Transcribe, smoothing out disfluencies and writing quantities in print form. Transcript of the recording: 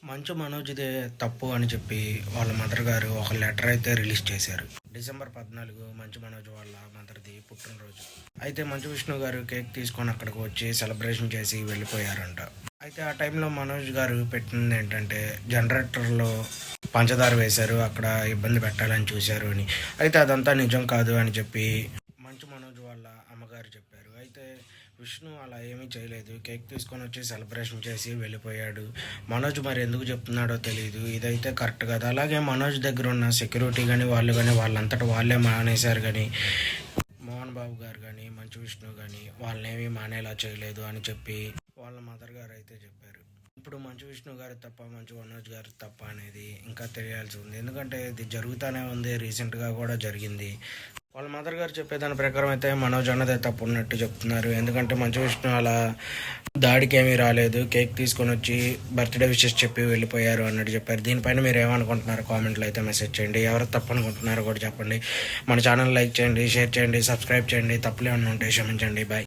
మంచు మనోజ్‌దే తప్పు అని చెప్పి వాళ్ళ మదర్ గారు ఒక లెటర్ అయితే రిలీజ్ చేశారు. డిసెంబర్ 14 మంచు మనోజ్ వాళ్ళ మదర్‌ది పుట్టినరోజు. అయితే మంచు విష్ణు గారు కేక్ తీసుకొని అక్కడికి వచ్చి సెలబ్రేషన్ చేసి వెళ్ళిపోయారంట. అయితే ఆ టైంలో మనోజ్ గారు పెట్టింది ఏంటంటే జనరేటర్‌లో పంచదార వేశారు. అక్కడ ఇబ్బంది పెట్టాలని చూశారు అని. అయితే అదంతా నిజం కాదు అని చెప్పి మంచు మనోజ్ వాళ్ళ అమ్మగారు చెప్పారు. అయితే విష్ణు అలా ఏమీ చేయలేదు. కేక్ తీసుకొని వచ్చి సెలబ్రేషన్ చేసి వెళ్ళిపోయాడు. మనోజ్ మరి ఎందుకు చెప్తున్నాడో తెలియదు. ఇదైతే కరెక్ట్ కాదు. అలాగే మనోజ్ దగ్గర ఉన్న సెక్యూరిటీ కానీ వాళ్ళు కానీ వాళ్ళంతటా వాళ్ళే మానేశారు కానీ మోహన్ బాబు గారు కానీ మంచు విష్ణు కానీ వాళ్ళనేమీ మానేలా చేయలేదు అని చెప్పి వాళ్ళ మదర్ గారు అయితే చెప్పారు. ఇప్పుడు మంచు విష్ణు గారు తప్ప మంచు మనోజ్ గారు తప్ప అనేది ఇంకా తెలియాల్సి ఉంది. ఎందుకంటే ఇది జరుగుతూనే ఉంది. రీసెంట్గా కూడా జరిగింది. వాళ్ళ మదర్ గారు చెప్పేదాని ప్రకారం అయితే మనోజ్ అన్నదే తప్పు ఉన్నట్టు చెప్తున్నారు. ఎందుకంటే మంచు విష్ణు అలా దాడికి ఏమీ రాలేదు. కేక్ తీసుకొని వచ్చి బర్త్డే విషెస్ చెప్పి వెళ్ళిపోయారు అన్నట్టు చెప్పారు. దీనిపైన మీరు ఏమనుకుంటున్నారు కామెంట్లో అయితే మెసేజ్ చేయండి. ఎవరు తప్పు అనుకుంటున్నారో కూడా చెప్పండి. మన ఛానల్ లైక్ చేయండి, షేర్ చేయండి, సబ్స్క్రైబ్ చేయండి. తప్పులు ఏమన్నా ఉంటే క్షమించండి. బాయ్.